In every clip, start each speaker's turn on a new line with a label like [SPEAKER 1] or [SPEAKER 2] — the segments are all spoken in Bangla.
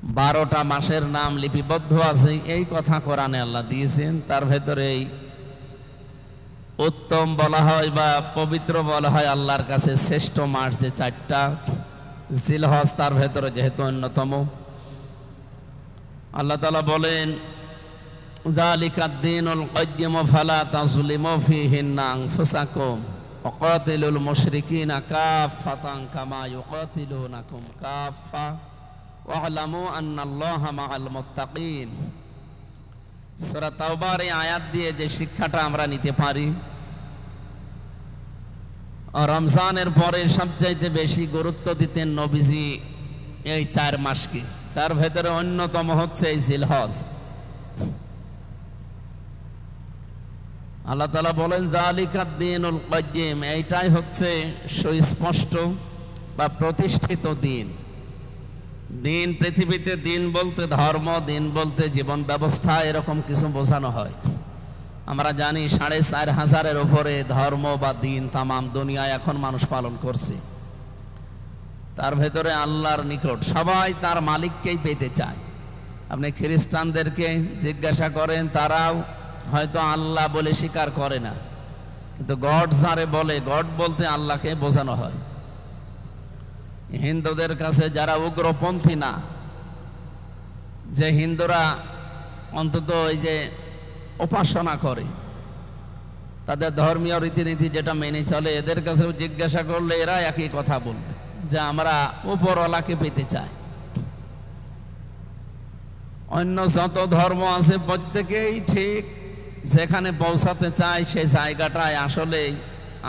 [SPEAKER 1] 12টা মাসের নাম লিপিবদ্ধ আছে, এই কথা কোরআনে আল্লাহ দিয়েছেন। তার ভেতরে উত্তম বলা হয় বা পবিত্র বলা হয় আল্লাহর কাছে শ্রেষ্ঠ মাস যে 4টা, জিলহজ তার ভেতরে যেহেতু অন্যতম। আল্লাহ তাআলা বলেন, যালিকাদ দীনুল কাইয়্যিম ফালা তাযলিমু ফীহিন্না আনফুসাকুম ওয়া কাতিলুল মুশরিকিনা কাফাতান কামা ইউকাতিলুনাকুম কাফা ওয়া'লামু আন্নাল্লাহা মা'আল মুত্তাকিন। সূরা তাওবার এই আয়াত দিয়ে যে শিক্ষাটা আমরা নিতে পারি, রমজানের পরে সবচাইতে বেশি গুরুত্ব দিতেন নবীজি এই 4 মাসকে। তার ভেতরে অন্যতম হচ্ছে এই জিলহজ। আল্লাহ তাআলা বলেন, যালিকাদ দীনুল কাইয়্যিম, এইটাই হচ্ছে সুস্পষ্ট বা প্রতিষ্ঠিত দিন। দিন পৃথিবীতে দিন বলতে ধর্ম, দিন বলতে জীবন ব্যবস্থা, এরকম কিছু বোঝানো হয়। আমরা জানি 4,500-এর উপরে ধর্ম বা দিন তামাম দুনিয়ায় এখন মানুষ পালন করছে। তার ভেতরে আল্লাহর নিকট সবাই তার মালিককেই পেতে চায়। আপনি খ্রিস্টানদেরকে জিজ্ঞাসা করেন, তারাও হয়তো আল্লাহ বলে স্বীকার করে না, কিন্তু গড যারে বলে, গড বলতে আল্লাহকে বোঝানো হয়। হিন্দুদের কাছে যারা উগ্রপন্থী না, যে হিন্দুরা অন্তত এই যে উপাসনা করে, তাদের ধর্মীয় রীতিনীতি যেটা মেনে চলে, এদের কাছেও জিজ্ঞাসা করলে এরা একই কথা বলবে যে আমরা উপরওয়ালাকে পেতে চাই। অন্য যত ধর্ম আছে প্রত্যেকেই ঠিক যেখানে পৌঁছাতে চায় সে জায়গাটায় আসলে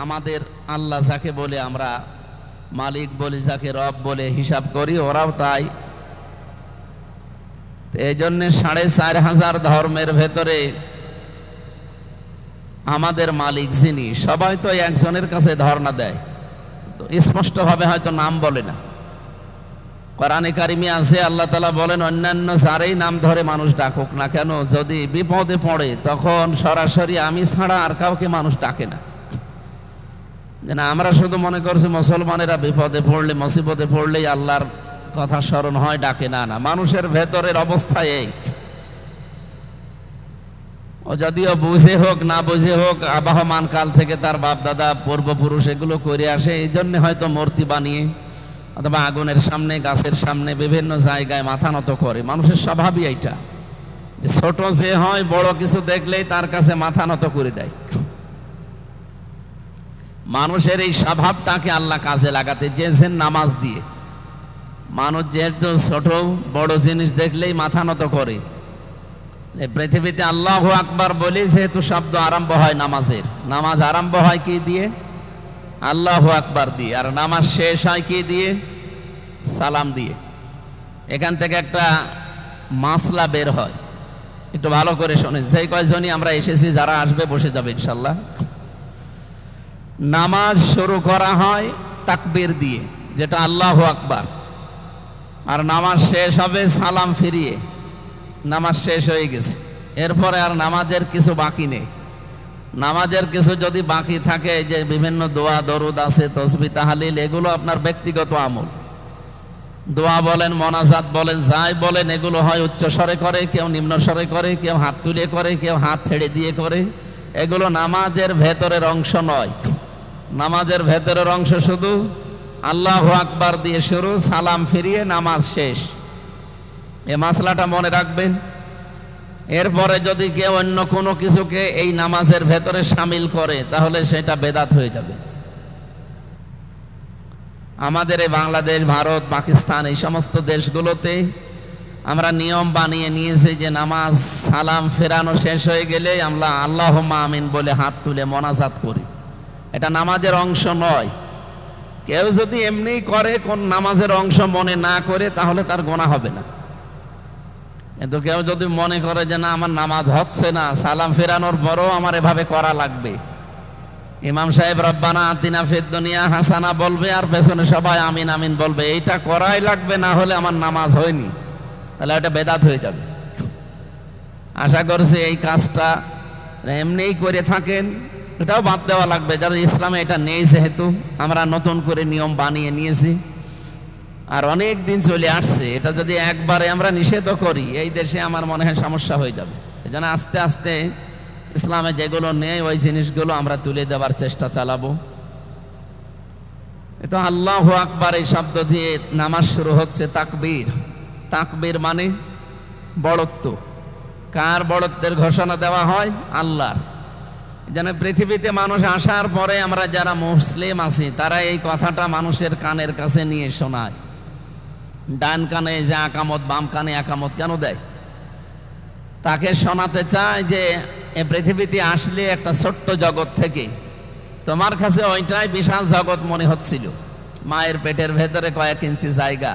[SPEAKER 1] আমাদের আল্লাহ যাকে বলে আমরা মালিক বলি, যাকে রব বলে হিসাব করি, ওরাও তাই। এই জন্য 4,500 ধর্মের ভেতরে আমাদের মালিক যিনি, সবাই তো একজনের কাছে ধর্ণা দেয়, তো স্পষ্টভাবে হয়তো নাম বলে না। কোরআনে কারিমে আছে, আল্লাহ তাআলা বলেন, অন্যান্য যারেই নাম ধরে মানুষ ডাকুক না কেন, যদি বিপদে পড়ে তখন সরাসরি আমি ছাড়া আর কাউকে মানুষ ডাকে না। না, আমরা শুধু মনে করছি মুসলমানেরা বিপদে পড়লে, মুসিবতে পড়লেই আল্লাহর কথা স্মরণ হয়, ডাকে না। না, মানুষের ভেতরের অবস্থা এই। ও যদিও বুঝে হোক না বুঝে হোক, আবহমান কাল থেকে তার বাপ দাদা পূর্বপুরুষ এগুলো করে আসে, এই জন্য হয়তো মূর্তি বানিয়ে অথবা আগুনের সামনে, গাছের সামনে, বিভিন্ন জায়গায় মাথা নত করে। মানুষের স্বভাবই এইটা, যে ছোট যে হয়, বড় কিছু দেখলেই তার কাছে মাথা নত করে দেয়। মানুষের এই স্বভাবটাকে আল্লাহ কাজে লাগাতে চেয়েছেন নামাজ দিয়ে। মানুষ যেহেতু ছোট বড় জিনিস দেখলেই মাথা নত করে, পৃথিবীতে আল্লাহু আকবার বলে যেহেতু শব্দ আরম্ভ হয় নামাজের, নামাজ আরম্ভ হয় কি দিয়ে? আল্লাহু আকবার দিয়ে। আর নামাজ শেষ হয় কি দিয়ে? সালাম দিয়ে। এখান থেকে একটা মাসলা বের হয়, একটু ভালো করে শোনেন। সেই কয়জনই আমরা এসেছি, যারা আসবে বসে যাবে ইনশাল্লাহ। নামাজ শুরু করা হয় তাকবীর দিয়ে, যেটা আল্লাহু আকবার, আর নামাজ শেষ হবে সালাম ফিরিয়ে। নামাজ শেষ হয়ে গেছে, এরপরে আর নামাজের কিছু বাকি নেই। নামাজের কিছু যদি বাকি থাকে, যে বিভিন্ন দোয়া দরুদ আছে, তসবিহ তাহলিল, এগুলো আপনার ব্যক্তিগত আমল। দোয়া বলেন, মোনাজাত বলেন, যাই বলেন, এগুলো হয় উচ্চ স্বরে করে, কেউ নিম্ন স্বরে করে, কেউ হাত তুলে করে, কেউ হাত ছেড়ে দিয়ে করে। এগুলো নামাজের ভেতরের অংশ নয়। নামাজের ভেতরের অংশ শুধু আল্লাহু আকবার দিয়ে শুরু, সালাম ফিরিয়ে নামাজ শেষ। এই মাসলাটা মনে রাখবেন। এরপরে যদি কেউ অন্য কোনো কিছুকে এই নামাজের ভেতরে শামিল করে, তাহলে সেটা বেদাত হয়ে যাবে। আমাদের এই বাংলাদেশ, ভারত, পাকিস্তান, এই সমস্ত দেশগুলোতে আমরা নিয়ম বানিয়ে নিয়েছি যে নামাজ সালাম ফেরানো শেষ হয়ে গেলে আমরা আল্লাহুম্মা আমিন বলে হাত তুলে মোনাজাত করি। এটা নামাজের অংশ নয়। কেউ যদি এমনি করে, কোন নামাজের অংশ মনে না করে, তাহলে তার গুনাহ হবে না। কিন্তু কেউ যদি মনে করে যে না, আমার নামাজ হচ্ছে না, সালাম ফেরানোর পরও আমার এভাবে করা লাগবে, ইমাম সাহেব রব্বানা আতিনা ফিদ দুনিয়া হাসানা বলবে আর পেছনে সবাই আমিন আমিন বলবে, এইটা করাই লাগবে, না হলে আমার নামাজ হয়নি, তাহলে এটা বেদাত হয়ে যাবে। আশা করছি এই কাজটা এমনিই করে থাকেন, এটাও বাদ দেওয়া লাগবে। যারা ইসলামে এটা নেই, যেহেতু আমরা নতুন করে নিয়ম বানিয়ে নিয়েছি, আর অনেক দিন চলে আসছে। এটা যদি একবারে আমরা নিষেধ করি এই দেশে আমার মনে হয় সমস্যা হয়ে যাবে। এই জন্য আস্তে আস্তে ইসলামে যেগুলো নেই ওই জিনিসগুলো আমরা তুলে দেওয়ার চেষ্টা চালাবো। তো আল্লাহু আকবার এই শব্দ দিয়ে নামাজ শুরু হচ্ছে। তাকবীর, তাকবীর মানে বড়ত্ব। কার বড়ত্বের ঘোষণা দেওয়া হয়? আল্লাহর। যেন পৃথিবীতে মানুষ আসার পরে আমরা যারা মুসলিম আছি তারা এই কথাটা মানুষের কানের কাছে নিয়ে শোনায়। ডান কানে যে আকামত, বাম কানে আকামত কেন দেয়? তাকে শোনাতে চায় যে এ পৃথিবীতে আসলে একটা ছোট্ট জগৎ থেকে তোমার কাছে ওইটাই বিশাল জগৎ মনে হচ্ছিল। মায়ের পেটের ভেতরে কয়েক ইঞ্চি জায়গা,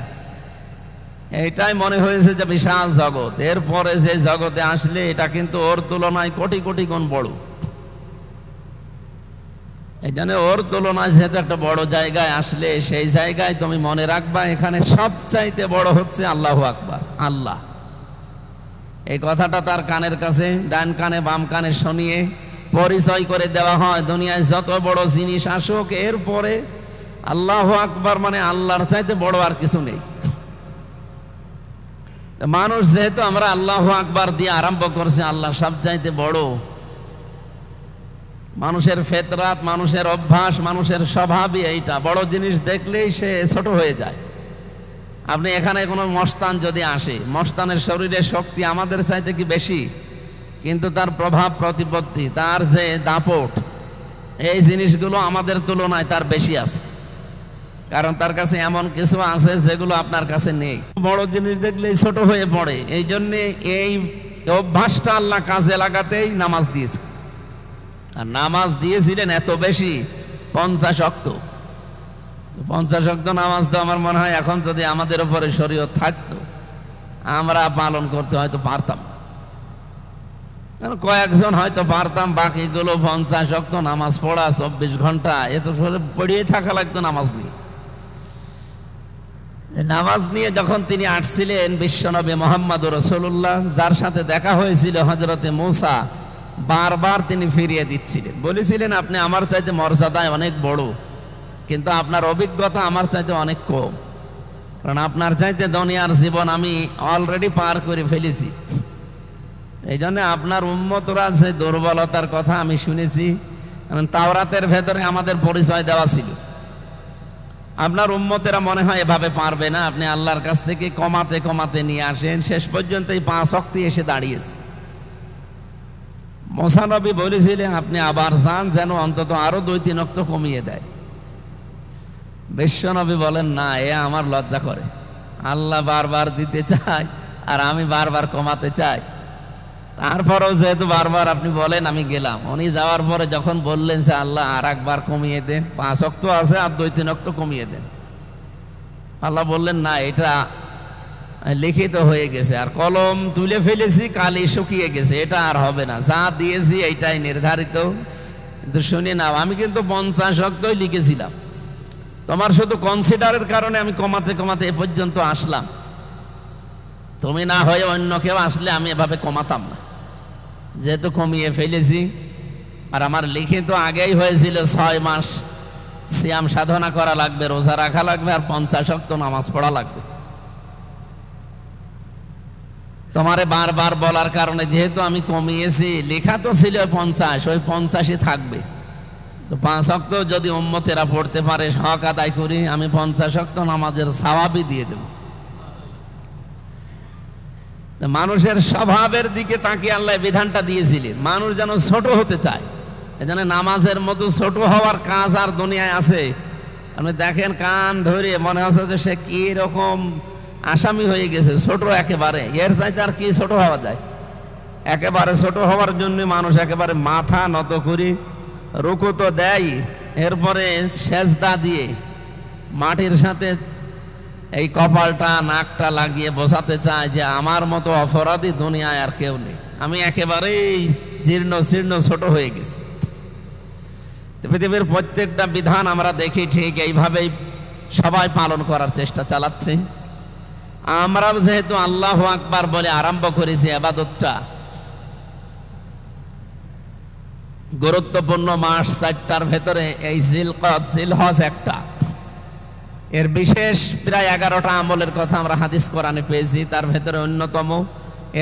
[SPEAKER 1] এইটাই মনে হয়েছে যে বিশাল জগৎ। এরপরে যে জগতে আসলে এটা কিন্তু ওর তুলনায় কোটি কোটি গুণ বড়। এই জন্য ওর তুলনায় যেহেতু একটা বড় জায়গায় আসলে সেই জায়গায় তুমি মনে রাখবা এখানে সবচাইতে বড় হচ্ছে আল্লাহু আকবার, আল্লাহ। এই কথাটা তার কানের কাছে ডান কানে বাম কানে শুনিয়ে পরিচয় করে দেওয়া হয়। দুনিয়ায় যত বড় জিনিস আসুক এরপরে আল্লাহু আকবার মানে আল্লাহর চাইতে বড় আর কিছু নেই। মানুষ যেহেতু আমরা আল্লাহু আকবার দিয়ে আরম্ভ করছি, আল্লাহ সবচাইতে বড়। মানুষের ফেতরাত, মানুষের অভ্যাস, মানুষের স্বভাবই এইটা, বড় জিনিস দেখলেই সে ছোট হয়ে যায়। আপনি এখানে কোনো মস্তান যদি আসে, মস্তানের শরীরের শক্তি আমাদের চাইতে কি বেশি? কিন্তু তার প্রভাব প্রতিপত্তি, তার যে দাপট, এই জিনিসগুলো আমাদের তুলনায় তার বেশি আছে। কারণ তার কাছে এমন কিছু আছে যেগুলো আপনার কাছে নেই। বড় জিনিস দেখলেই ছোট হয়ে পড়ে। এই জন্যে এই অভ্যাসটা আল্লাহ কাজে লাগাতেই নামাজ দিয়েছে। আর নামাজ দিয়েছিলেন এত বেশি, 50 ওয়াক্ত। 50 ওয়াক্ত নামাজ তো আমার মনে হয় এখন যদি আমাদের উপরে শরীয়ত থাকতো আমরা পালন করতে হয়তো পারতাম। কয়েকজন হয়তো পারতাম, বাকিগুলো 50 ওয়াক্ত নামাজ পড়া 24 ঘন্টা এ তো পড়িয়ে থাকা লাগতো নামাজ নিয়ে। নামাজ নিয়ে যখন তিনি আসছিলেন বিশ্বনবী মুহাম্মদুর রাসূলুল্লাহ, যার সাথে দেখা হয়েছিল হযরতে মূসা, বারবার তিনি ফিরিয়ে দিচ্ছিলেন, বলেছিলেন আপনি আমার চাইতে মর্যাদায় অনেক বড়, কিন্তু আপনার অভিজ্ঞতা আমার চাইতে অনেক কম। কারণ আপনার চাইতে দুনিয়ার জীবন আমি অলরেডি পার করে ফেলেছি। এই জন্য আপনার উম্মতরা যে দুর্বলতার কথা আমি শুনেছি, কারণ তাওরাতের ভেতরে আমাদের পরিচয় দেওয়া ছিল। আপনার উম্মতেরা মনে হয় এভাবে পারবে না, আপনি আল্লাহর কাছ থেকে কমাতে কমাতে নিয়ে আসেন। শেষ পর্যন্ত এই 5 ওয়াক্ত এসে দাঁড়িয়েছে। মুসা নবী বলেছিলেন আপনি আবার যান, যেন অন্তত আরো 2-3 ওয়াক্ত কমিয়ে দেয়। বিশ্ব নবী বলেন না, এ আমার লজ্জা করে। আল্লাহ বারবার দিতে চায় আর আমি বারবার কমাতে চাই। তারপরেও যেহেতু বারবার আপনি বলেন আমি গেলাম। উনি যাওয়ার পরে যখন বললেন যে আল্লাহ আর একবার কমিয়ে দেন, 5 ওয়াক্ত আছে আর 2-3 ওয়াক্ত কমিয়ে দেন, আল্লাহ বললেন না, এটা লিখিত হয়ে গেছে আর কলম তুলে ফেলেছি, কালি শুকিয়ে গেছে, এটা আর হবে না। যা দিয়েছি এইটাই নির্ধারিত। কিন্তু শুনে নাও, আমি কিন্তু 50 ওয়াক্তই লিখেছিলাম, তোমার শুধু কনসিডারের কারণে আমি কমাতে কমাতে এ পর্যন্ত আসলাম। তুমি না হয়ে অন্য কেউ আসলে আমি এভাবে কমাতাম না, যেহেতু কমিয়ে ফেলেছি। আর আমার লিখিত আগেই হয়েছিল 6 মাস সিয়াম সাধনা করা লাগবে, রোজা রাখা লাগবে আর 50 ওয়াক্ত নামাজ পড়া লাগবে। তোমারে বারবার বলার কারণে যেহেতু আমি কমিয়েছি, লেখা তো ছিল 50, ওই 50ই থাকবে। তো 5 ওয়াক্ত যদি উম্মতেরা পড়তে পারে, হক আদায় করি, আমি 50 ওয়াক্ত নামাজের সওয়াবই দিয়ে দেব। মানুষের স্বভাবের দিকে তাকিয়ে আল্লাহ বিধানটা দিয়েছিলেন। মানুষ যেন ছোট হতে চায়, এজন্য নামাজের মতো ছোট হওয়ার কাজ আর দুনিয়ায় আছে? আপনি দেখেন, কান ধরে মনে হচ্ছে যে সে কি রকম আসামি হয়ে গেছে, ছোট একেবারে। এর চাইতে আর কি ছোট হওয়া যায়? একেবারে ছোট হওয়ার জন্য মানুষ একেবারে মাথা নত করে রুকু তো দেয়, এরপরে সেজদা দিয়ে মাটির সাথে এই কপালটা নাকটা লাগিয়ে বোঝাতে চায় যে আমার মতো অপরাধী দুনিয়ায় আর কেউ নেই, আমি একেবারেই জীর্ণ শীর্ণ ছোট হয়ে গেছি। পৃথিবীর প্রত্যেকটা বিধান আমরা দেখি ঠিক এইভাবেই সবাই পালন করার চেষ্টা চালাচ্ছে। আমরা যেহেতু আল্লাহু আকবার বলে আরম্ভ করেছি ইবাদতটা, গুরুত্বপূর্ণ মাস 4টার ভেতরে এই জিলকদ, জিলহজ একটা। এর বিশেষ প্রায় 11টা আমলের কথা আমরা হাদিস কোরআনে পেয়েছি। তার ভেতরে অন্যতম,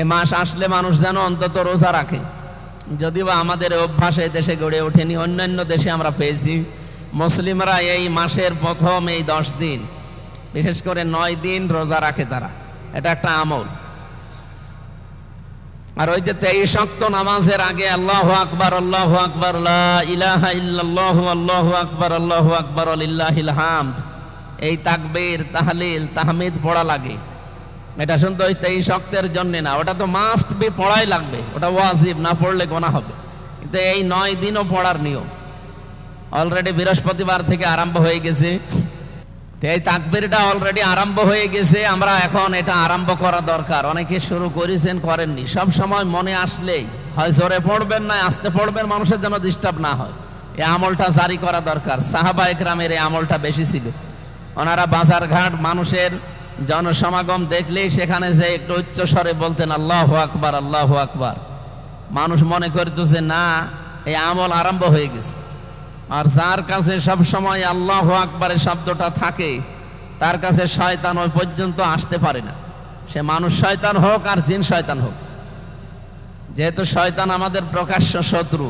[SPEAKER 1] এ মাস আসলে মানুষ যেন অন্তত রোজা রাখে। যদিও আমাদের অভ্যাস এই দেশে গড়ে ওঠেনি, অন্যান্য দেশে আমরা পেয়েছি মুসলিমরা এই মাসের প্রথম এই 10 দিন, বিশেষ করে 9 দিন রোজা রাখে তারা। এটা একটা আমল। আর ওই যে 23 ওয়াক্ত নামাজের আগে আল্লাহু আকবার আল্লাহু আকবার লা ইলাহা ইল্লাল্লাহু আল্লাহু আকবার আল্লাহু আকবার লিল্লাহিল হামদ, এই তাকবীর তাহলিল তাহমিদ পড়া লাগে। এটা শুধু ওই 23 ওয়াক্তের জন্য না, ওটা তো মাস্ট বি পড়াই লাগবে, ওটা ওয়াজিব, না পড়লে গুনাহ হবে। কিন্তু এই 9 দিনও পড়ার নিয়ম অলরেডি বৃহস্পতিবার থেকে আরম্ভ হয়ে গেছে। এই তাকবীরটা অলরেডি আরম্ভ হয়ে গেছে, আমরা এখন এটা আরম্ভ করা দরকার। অনেকে শুরু করেছেন, করেননি। সব সময় মনে আসলেই হয় জোরে পড়বেন না আস্তে পড়বেন, মানুষের যেন ডিস্টার্ব না হয়। এই আমলটা জারি করা দরকার। সাহাবা একরামের এই আমলটা বেশি ছিল। ওনারা বাজারঘাট মানুষের জনসমাগম দেখলেই সেখানে যে একটু উচ্চ স্বরে বলতেন আল্লাহু আকবার আল্লাহু আকবার। মানুষ মনে করতো যে না, এই আমল আরম্ভ হয়ে গেছে। আর যার কাছে সব সময় আল্লাহু আকবারের শব্দটা থাকে, তার কাছে শয়তান ওই পর্যন্ত আসতে পারে না। সে মানুষ শয়তান হোক আর জিন শয়তান হোক। যেহেতু শয়তান আমাদের প্রকাশ্য শত্রু,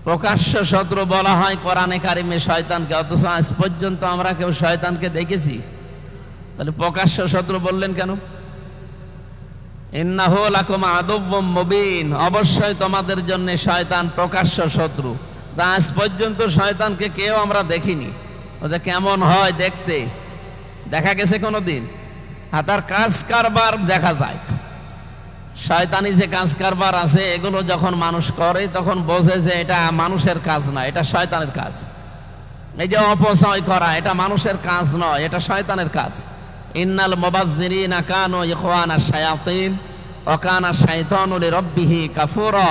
[SPEAKER 1] প্রকাশ্য শত্রু বলা হয় কোরআনে কারিমে শয়তানকে, অথচ আজ পর্যন্ত আমরা কেউ শয়তানকে দেখেছি? তাহলে প্রকাশ্য শত্রু বললেন কেন? ইন্নাহু লাকুম আদুউম মুবিন, অবশ্যই তোমাদের জন্য শয়তান প্রকাশ্য শত্রু। তা আজ পর্যন্ত শয়তানকে কেউ আমরা দেখিনি। ওটা কেমন হয় দেখতে, দেখা গেছে কোনোদিন? আর তার কাজ কারবার দেখা যায়। শয়তানি যে কাজ কারবার আছে, এগুলো যখন মানুষ করে তখন বোঝে যে এটা মানুষের কাজ নয়, এটা শয়তানের কাজ। এই যে অপচয় করা, এটা মানুষের কাজ নয়, এটা শয়তানের কাজ। ইন্নাল মুবাজ্জিরিনা কানু ইখওয়ানাশ শায়াতিন ওয়া কানা শাইতানু লিরাব্বিহি কাফুরা।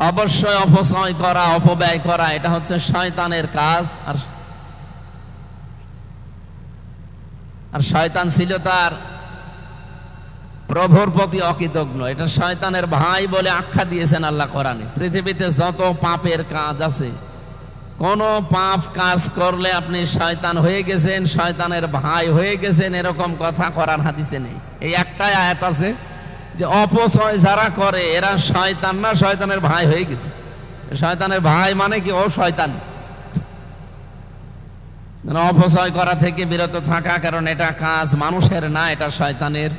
[SPEAKER 1] অবশ্যই অপচয় করা, অপব্যয় করা, এটা হচ্ছে শয়তানের কাজ। আর শয়তান ছিল তার প্রভুর প্রতি অকৃতজ্ঞ। এটা শয়তানের ভাই বলে আখ্যা দিয়েছেন আল্লাহ কোরআনে। পৃথিবীতে যত পাপের কাজ আছে, কোন পাপ কাজ করলে আপনি শয়তান হয়ে গেছেন, শয়তানের ভাই হয়ে গেছেন, এরকম কথা কোরআন হাদিসে নেই। এই একটাই আয়াত আছে যে অপচয় যারা করে এরা শয়তান না, শয়তানের ভাই হয়ে গেছে। শয়তানের ভাই মানে কি? ও শয়তানি। অপচয় করা থেকে বিরত থাকা, কারণ এটা কাজ মানুষের না, এটা শয়তানের।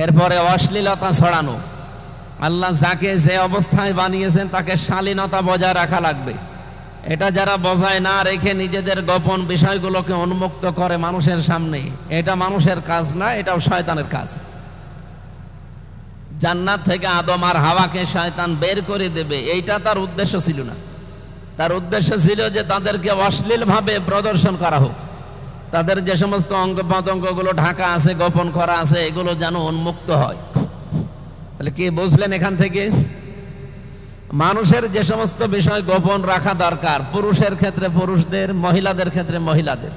[SPEAKER 1] এরপরে অশ্লীলতা ছড়ানো। আল্লাহ যাকে যে অবস্থায় বানিয়েছেন তাকে শালীনতা বজায় রাখা লাগবে। এটা যারা বজায় না রেখে নিজেদের গোপন বিষয়গুলোকে উন্মুক্ত করে মানুষের সামনে, এটা মানুষের কাজ না, এটাও শয়তানের কাজ। জান্নাত থেকে আদম আর হাওয়াকে শয়তান বের করে দেবে, এইটা তার উদ্দেশ্য ছিল না। তার উদ্দেশ্য ছিল যে তাদেরকে অশ্লীলভাবে প্রদর্শন করা হোক, তাদের যে সমস্ত অঙ্গ প্রত্যঙ্গগুলো ঢাকা আছে, গোপন করা আছে, এগুলো যেন উন্মুক্ত হয়। তাহলে কি বুঝলেন এখান থেকে? মানুষের যে সমস্ত বিষয় গোপন রাখা দরকার, পুরুষের ক্ষেত্রে পুরুষদের, মহিলাদের ক্ষেত্রে মহিলাদের,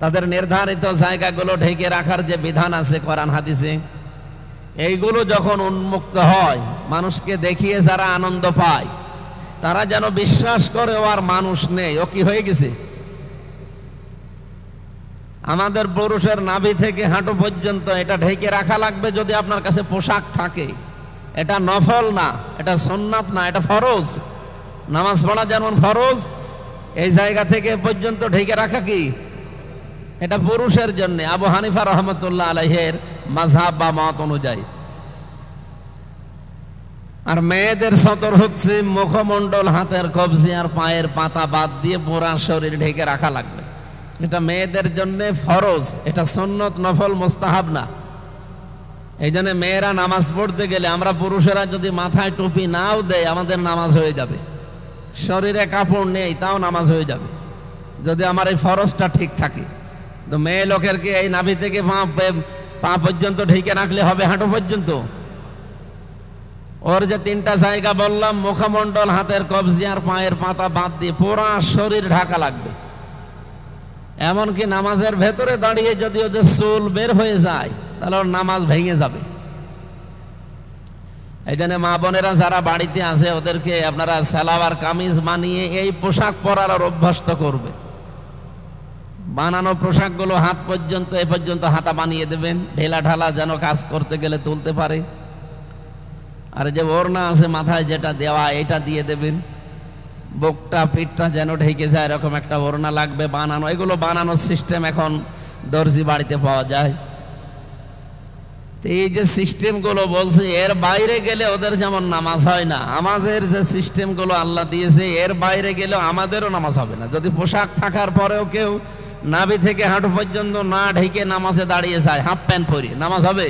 [SPEAKER 1] তাদের নির্ধারিত জায়গাগুলো ঢেকে রাখার যে বিধান আছে কোরআন হাদিসে, এইগুলো যখন উন্মুক্ত হয়, মানুষকে দেখিয়ে যারা আনন্দ পায়, তারা যেন বিশ্বাস করে ও আর মানুষ নেই, ও কি হয়ে গেছে। আমাদের পুরুষের নাভি থেকে হাঁটু পর্যন্ত এটা ঢেকে রাখা লাগবে যদি আপনার কাছে পোশাক থাকে। এটা নফল না, এটা সুন্নাত না, এটা ফরজ। নামাজ পড়া যেমন ফরজ, এই জায়গা থেকে পর্যন্ত ঢেকে রাখা কি? এটা পুরুষের জন্য, আবু হানিফা রহমতুল্লাহ আলাইহির মাযহাব বা মত অনুযায়ী। আর মেয়েদের সতর হচ্ছে মুখমণ্ডল, হাতের কবজি আর পায়ের পাতা বাদ দিয়ে পুরা শরীর ঢেকে রাখা লাগবে। এটা মেয়েদের জন্য ফরজ, এটা সুন্নত, নফল, মুস্তাহাব না। এই জন্য মেয়েরা নামাজ পড়তে গেলে আমরা পুরুষেরা যদি মাথায় টুপি নাও দেয়, আমাদের নামাজ হয়ে যাবে। শরীরে কাপড় নেই, তাও নামাজ হয়ে যাবে, যদি আমার এই ফরজটা ঠিক থাকে। তো মেয়ে লোকের কি এই নাভি থেকে পা পর্যন্ত ঢেকে রাখলে হবে? হাঁটু পর্যন্ত? ওর যে তিনটা জায়গা বললাম, মুখমণ্ডল, হাতের কবজি আর পায়ের পাতা বাদ দিয়ে পুরা শরীর ঢাকা লাগবে। এমনকি নামাজের ভেতরে দাঁড়িয়ে যদি ওদের চুল বের হয়ে যায়, তাহলে ওর নামাজ ভেঙে যাবে। এই জন্য মা বোনেরা যারা বাড়িতে আছে, ওদেরকে আপনারা সালোয়ার কামিজ বানিয়ে এই পোশাক পরার অভ্যস্ত করবে। বানানো পোশাকগুলো হাত পর্যন্ত এ পর্যন্ত হাতা বানিয়ে দেবেন, ঢেলা ঢালা যেন কাজ করতে গেলে তুলতে পারে। আর যে ওড়না আছে মাথায় যেটা দেওয়া, এটা দিয়ে দেবেন। বুকটা পিঠটা যেন ঢেকে যায় এরকম একটা ওড়না লাগবে বানানো। এগুলো বানানোর সিস্টেম এখন দর্জি বাড়িতে পাওয়া যায়। তো এই যে সিস্টেমগুলো বলছে, এর বাইরে গেলে ওদের যেমন নামাজ হয় না, আমাদের যে সিস্টেমগুলো আল্লাহ দিয়েছে এর বাইরে গেলেও আমাদেরও নামাজ হবে না। যদি পোশাক থাকার পরেও কেউ নাভি থেকে হাঁটু পর্যন্ত না ঢেকে নামাজে দাঁড়িয়ে যায়, হাফ প্যান্ট পরে, নামাজ হবে?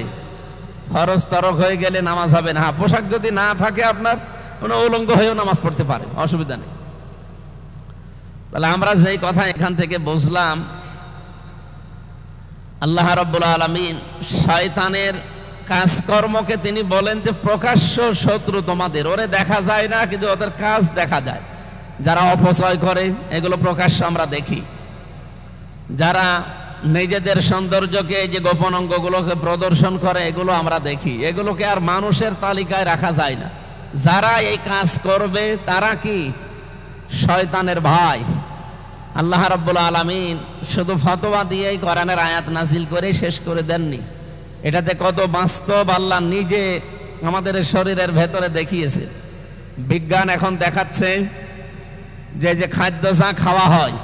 [SPEAKER 1] ফরজ তরক হয়ে গেলে নামাজ হবে না। হ্যাঁ, পোশাক যদি না থাকে আপনার, কোনো উলঙ্গ হয়েও নামাজ পড়তে পারে, অসুবিধা নেই। তাহলে আমরা যেই কথা এখান থেকে বুঝলাম, আল্লাহ রাব্বুল আলামিন শয়তানের কাজকর্মকে তিনি বলেন যে প্রকাশ্য শত্রু তোমাদের, ওরে দেখা যায় না কিন্তু ওদের কাজ দেখা যায়। যারা অপচয় করে এগুলো প্রকাশ্য আমরা দেখি, যারা নিজেদের সৌন্দর্যকে, যে গোপন অঙ্গগুলোকে প্রদর্শন করে এগুলো আমরা দেখি। এগুলোকে আর মানুষের তালিকায় রাখা যায় না। যারা এই কাজ করবে তারা কি শয়তানের ভাই। আল্লাহ রাব্বুল আলামিন শুধু ফতোয়া দিয়েই কোরআনের আয়াত নাজিল করে শেষ করে দেননি। এটাতে কত বাস্তব আল্লাহ নিজে আমাদের শরীরের ভেতরে দেখিয়েছে। বিজ্ঞান এখন দেখাচ্ছে যে খাদ্য যা খাওয়া হয়,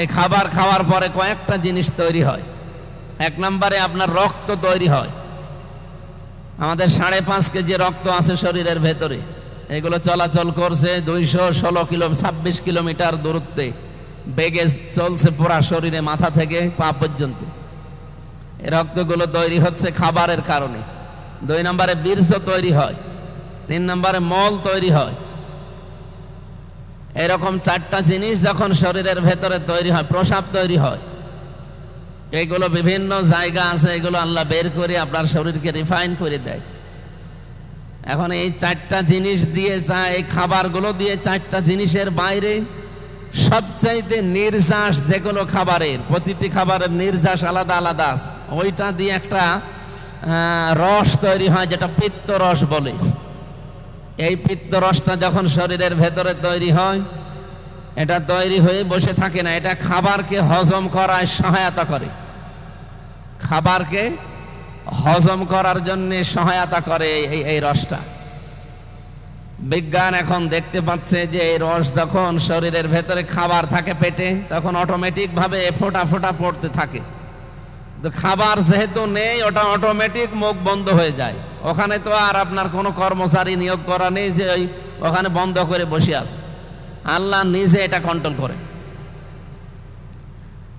[SPEAKER 1] এই খাবার খাওয়ার পরে কয়েকটা জিনিস তৈরি হয়। এক নম্বরে আপনার রক্ত তৈরি হয়। আমাদের 5.5 কেজি রক্ত আছে শরীরের ভেতরে। এগুলো চলাচল করছে 26 কিলোমিটার দূরত্বে, বেগে চলছে পুরা শরীরে, মাথা থেকে পা পর্যন্ত। এই রক্তগুলো তৈরি হচ্ছে খাবারের কারণে। 2 নম্বরে বীর্য তৈরি হয়। 3 নম্বরে মল তৈরি হয়। এরকম 4টা জিনিস যখন শরীরের ভেতরে তৈরি হয়, প্রস্রাব তৈরি হয়। এইগুলো বিভিন্ন জায়গা আছে, এগুলো আল্লাহ বের করে আপনার শরীরকে রিফাইন করে দেয়। এখন এই 4টা জিনিস দিয়ে, এই খাবারগুলো দিয়ে 4টা জিনিসের বাইরে সবচাইতে নির্যাস যেগুলো খাবারের, প্রতিটি খাবারের নির্যাস আলাদা আলাদা আছে, ওইটা দিয়ে একটা রস তৈরি হয় যেটা পিত্ত রস বলে। এই পিত্ত রসটা যখন শরীরের ভেতরে তৈরি হয়, এটা তৈরি হয়ে বসে থাকে না, এটা খাবারকে হজম করায় সহায়তা করে। খাবারকে হজম করার জন্য সহায়তা করে এই রসটা। বিজ্ঞান এখন দেখতে পাচ্ছে যে এই রস যখন শরীরের ভেতরে খাবার থাকে পেটে, তখন অটোমেটিক ভাবে ফোঁটা ফোঁটা পড়তে থাকে। তো খাবার যেহেতু নেই, ওটা অটোমেটিক মুখ বন্ধ হয়ে যায়। ওখানে তো আর আপনার কোনো কর্মচারী নিয়োগ করা নেই যে ওখানে বন্ধ করে বসে আছে। আল্লাহ নিজে এটা কন্ট্রোল করে।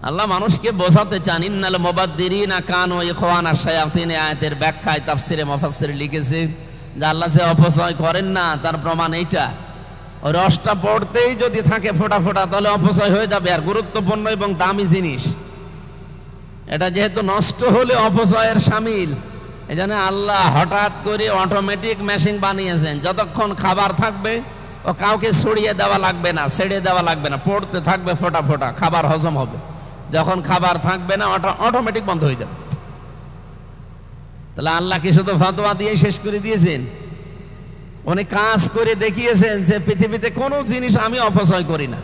[SPEAKER 1] আল্লাহ মানুষকে বোঝাতে চান, ইন্নাল মুবাদ্দিরিনা কানু ইখওয়ানা শায়াতিন, আয়াতের ব্যাখ্যায় তাফসিরে মুফাসসির লিখেছে যে আল্লাহ যে অপচয় করেন না তার প্রমাণ এইটা। ওই রসটা পড়তেই যদি থাকে ফোঁটা ফোঁটা, তাহলে অপচয় হয়ে যাবে। আর গুরুত্বপূর্ণ এবং দামি জিনিস, এটা যেহেতু নষ্ট হলে অপচয়ের শামিল, এই জন্য আল্লাহ হঠাৎ করে অটোমেটিক মেশিন বানিয়েছেন। যতক্ষণ খাবার থাকবে ও কাউকে ছড়িয়ে দেওয়া লাগবে না, ছেড়ে দেওয়া লাগবে না, পড়তে থাকবে ফোঁটা ফোঁটা, খাবার হজম হবে। যখন খাবার থাকবে না, ওটা অটোমেটিক বন্ধ হয়ে যাবে। তাহলে আল্লাহ কি শুধু ফতোয়া দিয়ে শেষ করে দিয়েছেন? উনি কাজ করে দেখিয়েছেন যে পৃথিবীতে কোনো জিনিস আমি অপচয় করি না।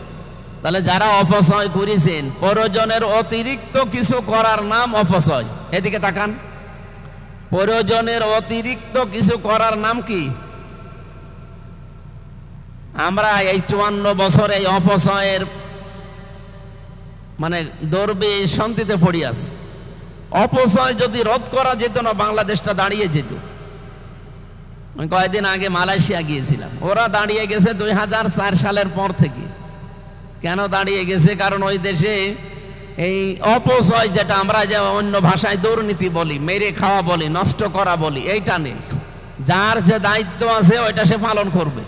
[SPEAKER 1] তাহলে যারা অপচয় করেছেন, প্রয়োজনের অতিরিক্ত কিছু করার নাম অপচয়। এদিকে তাকান, প্রয়োজনের অতিরিক্ত কিছু করার নাম কি? আমরা এই 54 বছর এই অপচয়ের দৌড়বে শান্তিতে পড়ি আছে। অপচয় যদি রোধ করা যেত না, বাংলাদেশটা দাঁড়িয়ে যেত। আমি কয়েকদিন আগে মালয়েশিয়া গিয়েছিলাম, ওরা দাঁড়িয়ে গেছে 2004 সালের পর থেকে। কেন দাঁড়িয়ে গেছে? কারণ ওই দেশে এই অপচয়, যেটা আমরা যে অন্য ভাষায় দুর্নীতি বলি, মেরে খাওয়া বলি, নষ্ট করা বলি, এইটা নেই। যার যে দায়িত্ব আছে ওইটা সে পালন করবে,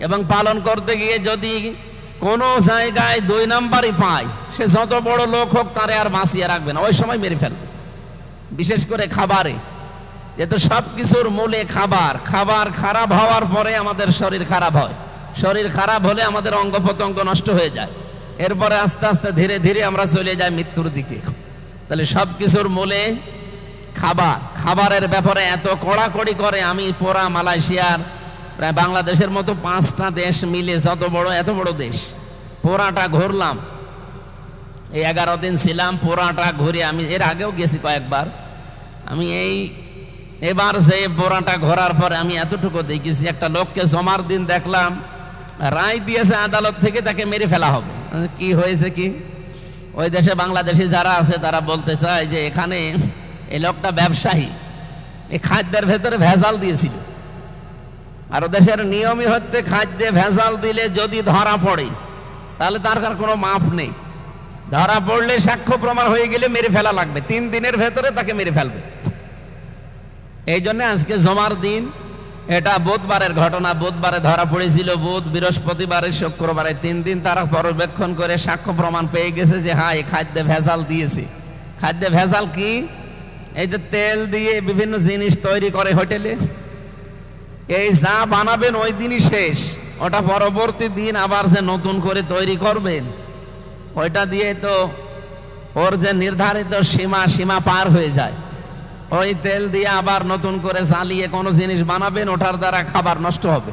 [SPEAKER 1] এবং পালন করতে গিয়ে যদি কোনো জায়গায় 2 নাম্বারই পায়, সে যত বড় লোক হোক তারে আর বাঁচিয়ে রাখবে না, ওই সময় মেরে ফেলবে। বিশেষ করে খাবারে, যেহেতু সব কিছুর মূলে খাবার। খাবার খারাপ হওয়ার পরে আমাদের শরীর খারাপ হয়, শরীর খারাপ হলে আমাদের অঙ্গ প্রত্যঙ্গ নষ্ট হয়ে যায়, এরপরে আস্তে আস্তে ধীরে ধীরে আমরা চলে যাই মৃত্যুর দিকে। তাহলে সব কিছুর মূলে খাবার। খাবারের ব্যাপারে এত কড়াকড়ি করে, আমি পুরা মালয়েশিয়ার প্রায় বাংলাদেশের মতো 5টা দেশ মিলে, এত বড় দেশ, পুরাটা ঘুরলাম। এই 11 দিন ছিলাম, পুরাটা ঘুরে আমি এর আগেও গেছি কয়েকবার। আমি এবার যে পুরাটা ঘোরার পরে আমি এতটুকু দেখেছি, একটা লোককে জমার দিন দেখলাম রায় দিয়েছে আদালত থেকে, তাকে মেরে ফেলা হবে। কি হয়েছে কি, ওই দেশে বাংলাদেশি যারা আছে তারা বলতে চায় যে এখানে এই লোকটা ব্যবসায়ী, এই খাদ্যের ভেতরে ভেজাল দিয়েছিল। আর দেশের নিয়মই হচ্ছে খাদ্যে ভেজাল দিলে যদি ধরা পড়ে তাহলে তার কোনো মাপ নেই। ধরা পড়লে সাক্ষ্য প্রমাণ হয়ে গেলে মেরে ফেলা লাগবে, 3 দিনের ভেতরে তাকে মেরে ফেলবে। এই জন্য আজকে জমার দিন, এটা বুধবারের ঘটনা। বুধবারে ধরা পড়েছিল, বুধ, বৃহস্পতিবারে, শুক্রবারে 3 দিন তারা পর্যবেক্ষণ করে সাক্ষ্য প্রমাণ পেয়ে গেছে যে হ্যাঁ এই খাদ্যে ভেজাল দিয়েছে। খাদ্যে ভেজাল কি, এই যে তেল দিয়ে বিভিন্ন জিনিস তৈরি করে হোটেলে, এই যা বানাবেন ওই দিনই শেষ, ওটা পরবর্তী দিন আবার যে নতুন করে তৈরি করবেন ওইটা দিয়ে তো ওর যে নির্ধারিত সীমা পার হয়ে যায়। ওই তেল দিয়ে আবার নতুন করে জ্বালিয়ে কোনো জিনিস বানাবেন, ওটার দ্বারা খাবার নষ্ট হবে।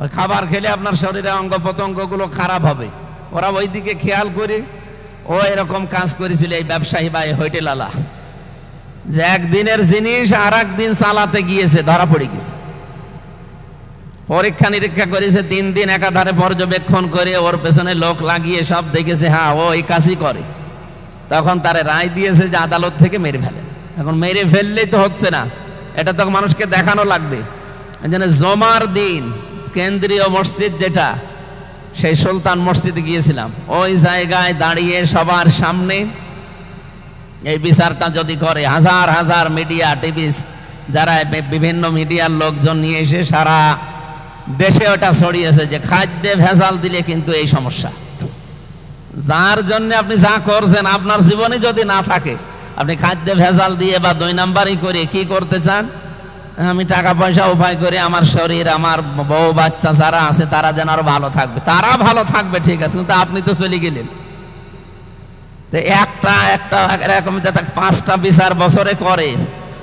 [SPEAKER 1] ওই খাবার খেলে আপনার শরীরে অঙ্গ প্রত্যঙ্গগুলো খারাপ হবে। ওরা ওই দিকে খেয়াল করে ও এরকম কাজ করেছিল এই ব্যবসায়ী বা এই হোটেলওয়ালা, যে একদিনের জিনিস আর একদিন চালাতে গিয়েছে, ধরা পড়ে গেছে। পরীক্ষা নিরীক্ষা করেছে 3 দিন একাধারে পর্যবেক্ষণ করে, ওর পেছনে লোক লাগিয়ে সব দেখেছে হ্যাঁ ও এই কাজই করে। তখন তারে রায় দিয়েছে যে আদালত থেকে মেরে ফেলে। এখন মেরে ফেললেই তো হচ্ছে না, এটা তো মানুষকে দেখানো লাগবে। এই জন্য জমার দিন কেন্দ্রীয় মসজিদ যেটা, সেই সুলতান মসজিদে গিয়েছিলাম, ওই জায়গায় দাঁড়িয়ে সবার সামনে এই বিচারটা যদি করে, হাজার হাজার মিডিয়া, টিভি, যারা বিভিন্ন মিডিয়ার লোকজন নিয়ে এসে সারা দেশে ওটা ছড়িয়েছে যে খাদ্যে ভেজাল দিলে কিন্তু এই সমস্যা। যার জন্য আপনি যা করছেন আপনার জীবনে যদি না থাকে, আপনি খাদ্যে ভেজাল দিয়ে বা 2 নাম্বারই করে কি করতে চান, আমি টাকা পয়সা উপায় করে আমার শরীর, আমার বউ বাচ্চা যারা আছে তারা যেন আরো ভালো থাকবে। তারা ভালো থাকবে ঠিক আছে, কিন্তু আপনি তো চলে গেলেন। তো একটা এরকম 5টা বিচার বছরে করে,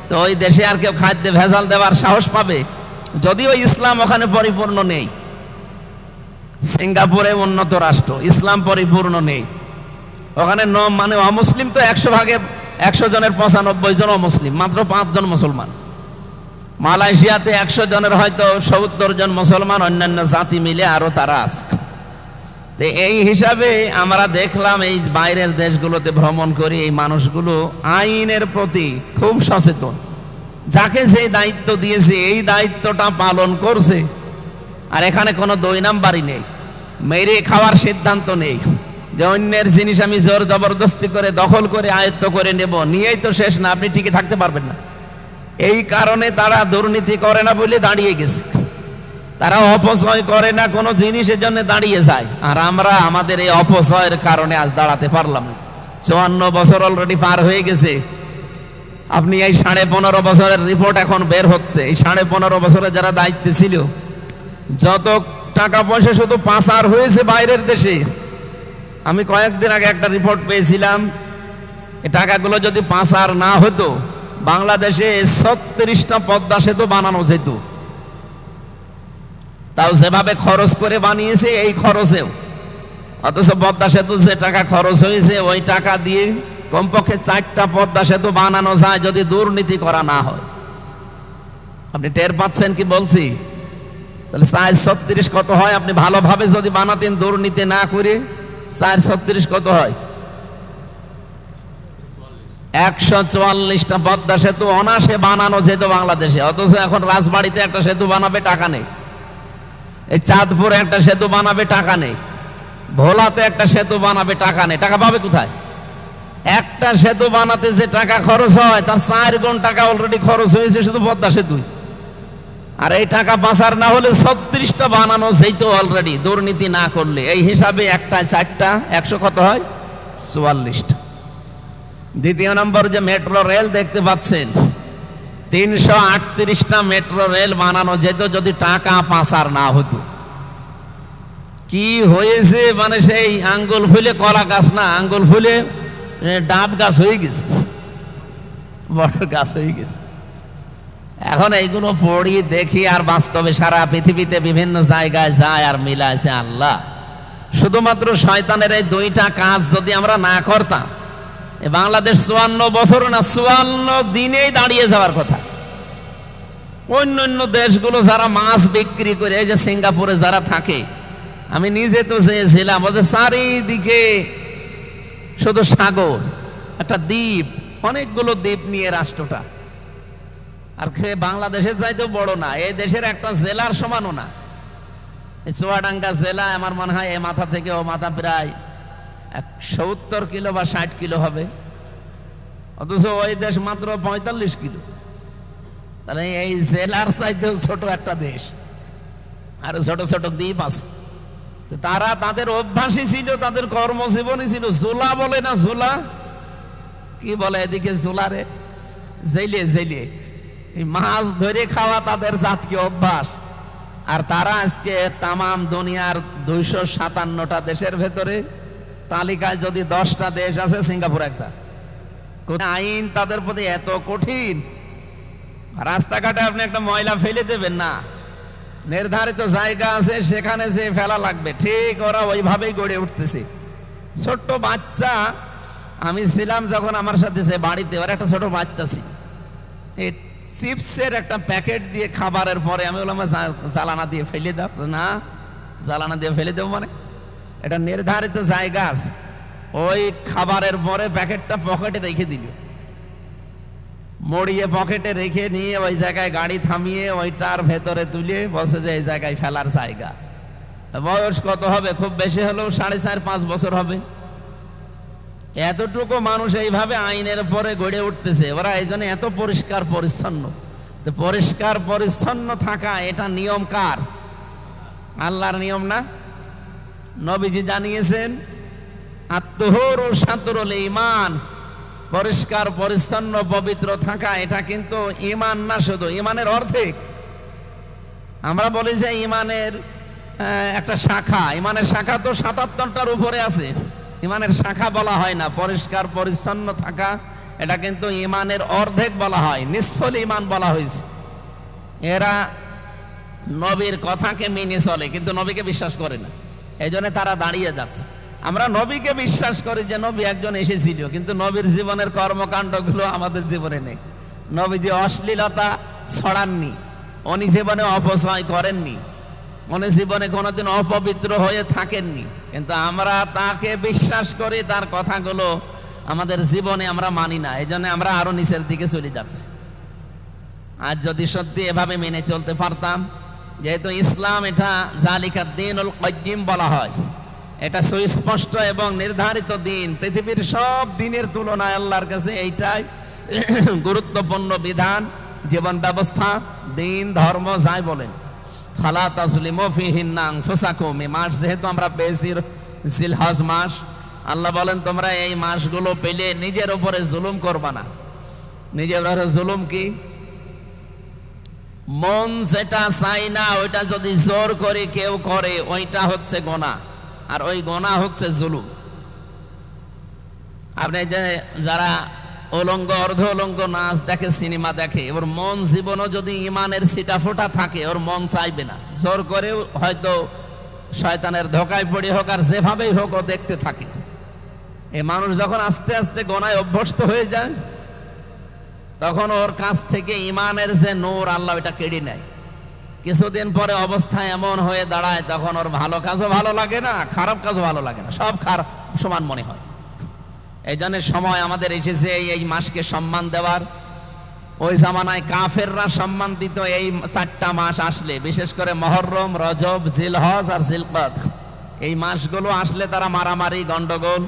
[SPEAKER 1] তো ওই দেশে আর কেউ খাদ্যে ভেজাল দেওয়ার সাহস পাবে? যদিও ইসলাম ওখানে পরিপূর্ণ নেই, সিঙ্গাপুরে উন্নত রাষ্ট্র, ইসলাম পরিপূর্ণ নেই ওখানে। মানে অমুসলিম তো 100 ভাগে 100 জনের 95 জন অমুসলিম, মাত্র 5 জন মুসলমান। মালয়েশিয়াতে 100 জনের হয়তো 70 জন মুসলমান, অন্যান্য জাতি মিলে আরো তারা আছে। তো এই হিসাবে আমরা দেখলাম এই বাইরের দেশগুলোতে ভ্রমণ করি, এই মানুষগুলো আইনের প্রতি খুব সচেতন। যাকে যে দায়িত্ব দিয়েছে এই দায়িত্বটা পালন করছে। আর এখানে কোনো 2 নাম্বারই নেই, মেরে খাওয়ার সিদ্ধান্ত নেই যে অন্যের জিনিস আমি জোর জবরদস্তি করে দখল করে আয়ত্ত করে নেব, নিয়েই তো শেষ না, আপনি টিকে থাকতে পারবেন না। এই কারণে তারা দুর্নীতি করে না বলে দাঁড়িয়ে গেছে, তারা অপচয় করে না কোনো জিনিসের জন্য দাঁড়িয়ে যায়। আর আমরা আমাদের এই অপচয়ের কারণে আজ দাঁড়াতে পারলাম না। 54 বছর অলরেডি পার হয়ে গেছে। আপনি এই 15.5 বছরের রিপোর্ট এখন বের হচ্ছে, এই 15.5 বছরে যারা দায়িত্বে ছিল যত টাকা পয়সা শুধু পাচার হয়েছে বাইরের দেশে। আমি কয়েকদিন আগে একটা রিপোর্ট পেয়েছিলাম, এই টাকাগুলো যদি পাচার না হতো বাংলাদেশে 36টা পদ্মা সেতু বানানো যেত। তাও যেভাবে খরচ করে বানিয়েছে এই খরচেও, অথচ পদ্মা সেতু যে টাকা খরচ হয়েছে ওই টাকা দিয়ে কমপক্ষে 4টা পদ্মা সেতু বানানো যায় যদি দুর্নীতি করা না হয়। আপনি টের পাচ্ছেন কি বলছি? তাহলে 436 কত হয়? আপনি ভালোভাবে যদি বানাতেন দুর্নীতি না করে, 436 কত হয়? 144টা পদ্মা সেতু অনাসে বানানো যেত বাংলাদেশে। অথচ এখন রাজবাড়িতে একটা সেতু বানাবে টাকা নেই, এই চাঁদপুরে একটা সেতু বানাবে টাকা নেই, ভোলাতে একটা সেতু বানাবে টাকা নেই। টাকা পাবে কোথায়? একটা সেতু বানাতে যে টাকা খরচ হয় তার 4 গুণ টাকা অলরেডি খরচ হয়েছে শুধু পদ্মা সেতু। আর এই টাকা পাচার না হলে 36টা বানানো যেত অলরেডি, দুর্নীতি না করলে। এই হিসাবে একটা 4টা 100 কত হয়? 44টা। দ্বিতীয় নম্বর যে মেট্রো রেল দেখতে পাচ্ছেন, 338টা মেট্রো রেল বানানো যেত যদি টাকা পাচার না হতো। কি হয়েছে মানে সেই আঙ্গুল ফুলে কলা গাছ না, আঙ্গুল ফুলে ডাব গাছ হয়ে গেছে, বড় গাছ হয়ে গেছে। এখন এইগুলো পড়ি দেখি আর বাস্তবে সারা পৃথিবীতে বিভিন্ন জায়গায় যায় আর মিলাইছে। আল্লাহ শুধুমাত্র শয়তানের এই দুইটা কাজ যদি আমরা না করতাম, বাংলাদেশ 54 বছর না 54 দিনেই দাঁড়িয়ে যাওয়ার কথা। অন্য দেশগুলো যারা মাছ বিক্রি করে, এই যে সিঙ্গাপুরে যারা থাকে, আমি নিজে তো চেয়েছিলাম, ওদের চারিদিকে শুধু সাগর, একটা দ্বীপ, অনেকগুলো দ্বীপ নিয়ে রাষ্ট্রটা, আর বাংলাদেশের চাইতেও বড় না, এই দেশের একটা জেলার সমানও না। চুয়াডাঙ্গা জেলা আমার মনে হয় এ মাথা থেকে ও মাথা প্রায় 70 কিলো বা 60 কিলো হবে, অথচ ওই দেশ মাত্র 45 কিলো। তাহলে এই জেলার চাইতেও ছোট একটা দেশ, আর ছোট ছোট দ্বীপ আছে। তারা তাদের অভ্যাসই ছিল, তাদের কর্মজীবনই ছিল, জোলা বলে না, জোলা কি বলে এদিকে, জোলারে জেলে জেলে মাছ ধরে খাওয়া তাদের জাতীয় অভ্যাস। আর তারা আজকে তামাম দুনিয়ার 257টা দেশের ভেতরে তালিকায় যদি 10টা দেশ আছে, সিঙ্গাপুর একটা। আইন তাদের প্রতি এত কঠিন, রাস্তাঘাটে আপনি একটা ময়লা ফেলে দেবেন না, নির্ধারিত জায়গা আছে সেখানে যে ফেলা লাগবে, ঠিক ওরা ওইভাবেই গড়ে উঠতেছে। ছোট্ট বাচ্চা, আমি ছিলাম যখন আমার সাথে সে বাড়িতে, ওর একটা ছোট বাচ্চা ছিল, এই চিপসের একটা প্যাকেট দিয়ে খাবারের পরে আমি বললাম জ্বালানা দিয়ে ফেলে দাও। না, জ্বালানা দিয়ে ফেলে দেবো মানে, এটা নির্ধারিত জায়গা আছে। ওই খাবারের পরে প্যাকেটটা পকেটে রেখে দিল, মড়িয়ে পকেটে রেখে নিয়ে ওই জায়গায় গাড়ি থামিয়ে ওইটার ভেতরে তুলে বলছে যে এই জায়গায় ফেলার জায়গা। বয়স কত হবে, খুব বেশি হলেও 4.5-5 বছর হবে। এতটুকু মানুষ এইভাবে আইনের পরে গড়ে উঠতেছে, ওরা এই জন্য এত পরিষ্কার পরিচ্ছন্ন। তো পরিষ্কার পরিচ্ছন্ন থাকা এটা নিয়ম কার? আল্লাহর নিয়ম না? নবীজি জানিয়েছেন আত-তুহুরু শাতরুল ঈমান, পরিষ্কার পরিচ্ছন্ন পবিত্র থাকা এটা কিন্তু ঈমান না, শুধু ঈমানের অর্ধেক। আমরা বলি যে ঈমানের একটা শাখা, ঈমানের শাখা তো 77টার উপরে আছে, ঈমানের শাখা বলা হয় না। পরিষ্কার পরিচ্ছন্ন থাকা এটা কিন্তু ঈমানের অর্ধেক বলা হয়, নিসফুল ঈমান বলা হয়েছে। এরা নবীর কথাকে মেনে চলে কিন্তু নবীকে বিশ্বাস করে না, এই জন্য তারা দাঁড়িয়ে যাচ্ছে। আমরা নবীকে বিশ্বাস করি যে নবী একজন এসেছিল, কিন্তু নবীর জীবনের কর্মকাণ্ডগুলো আমাদের জীবনে নেই। নবীজি অশ্লীলতা ছড়াননি, উনি জীবনে অপচয় করেননি, উনি জীবনে কোনোদিন অপবিত্র হয়ে থাকেননি, কিন্তু আমরা তাকে বিশ্বাস করি, তার কথাগুলো আমাদের জীবনে আমরা মানি না, এই জন্য আমরা আরো নিচের দিকে চলে যাচ্ছি। আজ যদি সত্যি এভাবে মেনে চলতে পারতাম, যেহেতু ইসলাম এটা জালিকাদ দীনুল কাইয়্যিম বলা হয়, এটা সুস্পষ্ট এবং নির্ধারিত দিন, পৃথিবীর সব দিনের তুলনায় আল্লাহর কাছে এইটাই গুরুত্বপূর্ণ বিধান, জীবন ব্যবস্থা, দিন, ধর্ম যাই বলেন। ফালা তাজলিমু ফীহিন্না আনফুসাকুম, এই মাস যেহেতু আমরা পেয়েছি জিলহজ মাস, আল্লাহ বলেন তোমরা এই মাসগুলো পেলে নিজের উপরে জুলুম করবা না। নিজের উপরে জুলুম কি? মন যেটা চাই না ওইটা যদি জোর করে কেউ করে ওইটা হচ্ছে গুনাহ, আর ওই গুনাহ হচ্ছে জুলুম। আপনি যে যারা উলঙ্গ অর্ধ উলঙ্গ নাচ দেখে, সিনেমা দেখে, ওর মন জীবনও যদি ইমানের ছিটাফোঁটা থাকে ওর মন চাইবে না, জোর করে হয়তো শয়তানের ধোকায় পড়ে হোক আর যেভাবেই হোক ও দেখতে থাকে। এই মানুষ যখন আস্তে আস্তে গোনায় অভ্যস্ত হয়ে যায় তখন ওর কাছ থেকে ইমানের যে নূর আল্লাহ এটা কেড়ে নেয়। কিছুদিন পরে অবস্থা এমন হয়ে দাঁড়ায় তখন ওর ভালো কাজও ভালো লাগে না, খারাপ কাজও ভালো লাগে না, সব খারাপ সমান মনে হয়। এই জন্য সময় আমাদের এসেছে এই মাসকে সম্মান দেওয়ার। ওই জামানায় কাফেররা সম্মান দিত এই 4টা মাস আসলে, বিশেষ করে মুহররম, রজব, জিলহজ আর জিলকদ। এই মাসগুলো আসলে তারা মারামারি, গন্ডগোল,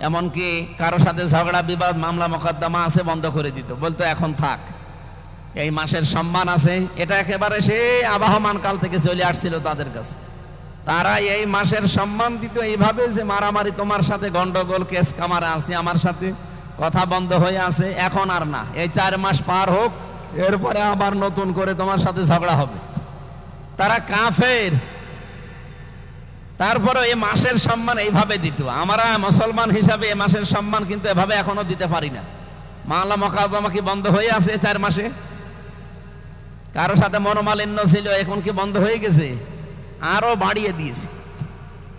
[SPEAKER 1] এমনকি কারো সাথে ঝগড়া বিবাদ, মামলা মোকদ্দমা আছে বন্ধ করে দিত, বলতো এখন থাক, এই মাসের সম্মান আছে। এটা একেবারে সেই আবহমান কাল থেকে চলে আসছিল তাদের কাছে। তারা এই মাসের সম্মান দিত এইভাবে যে মারামারি, তোমার সাথে গন্ডগোল, কেস কামারা আছে, আমার সাথে কথা বন্ধ হয়ে আছে, এখন আর না, এই 4 মাস পার হোক, এরপরে আবার নতুন করে তোমার সাথে ঝগড়া হবে। তারা কাফের, তারপরে এই মাসের সম্মান এইভাবে দিত। আমরা মুসলমান হিসাবে এই মাসের সম্মান কিন্তু এভাবে এখনো দিতে পারি না। মামলা মোকদ্দমা কি বন্ধ হয়ে আছে 4 মাসে? কারো সাথে মনোমালিন্য ছিল, এখন কি বন্ধ হয়ে গেছে? আরো বাড়িয়ে দিয়েছে।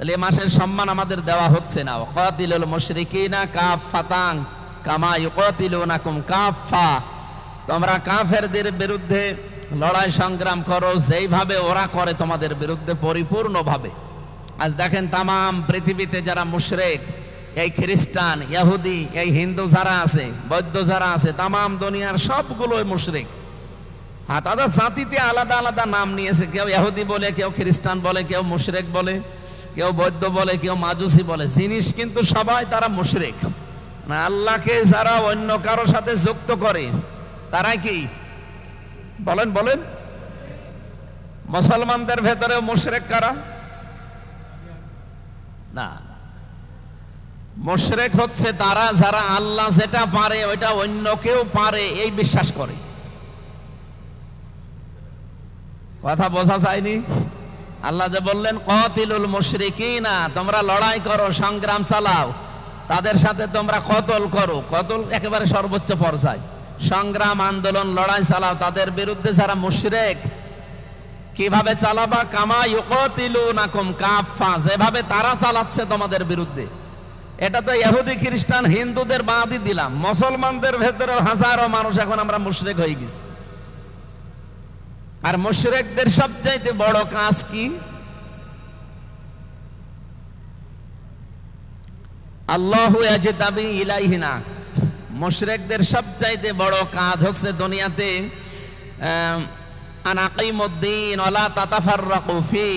[SPEAKER 1] তাহলে এই মাসের সম্মান আমাদের দেওয়া হচ্ছে না। ওয়াকাতিলুল মুশরিকিনা কাফাতান কামা ইউকাতিলুনাকুম কাফা, তোমরা কাফেরদের বিরুদ্ধে লড়াই সংগ্রাম করো যেইভাবে ওরা করে তোমাদের বিরুদ্ধে পরিপূর্ণভাবে। আজ দেখেন তামাম পৃথিবীতে যারা মুশরিক, এই খ্রিস্টান, ইহুদি, এই হিন্দু যারা আছে, বৌদ্ধ যারা আছে, তামাম দুনিয়ার সবগুলোই মুশরিক। হ্যাঁ, তাদের জাতিতে আলাদা আলাদা নাম নিয়েছে, কেউ ইহুদি বলে, কেউ খ্রিস্টান বলে, কেউ মুশরিক বলে, কেউ বৌদ্ধ বলে, কেউ মাজুসি বলে, জিনিস কিন্তু সবাই তারা মুশরিক। না, আল্লাহকে যারা অন্য কারো সাথে যুক্ত করে তারা কি বলেন বলেন? মুসলমানদের ভেতরেও মুশরিক কারা? না, মুশরিক হচ্ছে তারা যারা আল্লাহ যেটা পারে ওইটা অন্য কেউ পারে এই বিশ্বাস করে। কথা বোঝা যায়নি? আল্লাহ যে বললেন কাতিলুল মুশরিকিনা, তোমরা লড়াই করো, সংগ্রাম চালাও, তাদের সাথে তোমরা কতল করো। কতল একেবারে সর্বোচ্চ পর্যায়, সংগ্রাম, আন্দোলন, লড়াই চালাও তাদের বিরুদ্ধে যারা মুশরিক। কিভাবে চালাবা? কামা ইউকাতিলুনাকুম কাফা, যেভাবে তারা চালাচ্ছে তোমাদের বিরুদ্ধে। এটা তো ইহুদি, খ্রিস্টান, হিন্দুদের বাদই দিলাম, মুসলমানদের ভেতরে হাজারো মানুষ এখন আমরা মুশরিক হয়ে গেছি। আর মুশরিকদের সবচাইতে বড় কাজ কি? আল্লাহু ইয়াজতাবি ইলাইহিনা। মুশরিকদের সবচাইতে বড় কাজ হচ্ছে দুনিয়াতে আনাকিমুদ্দিন ওয়ালা তাতাফাররাকু ফি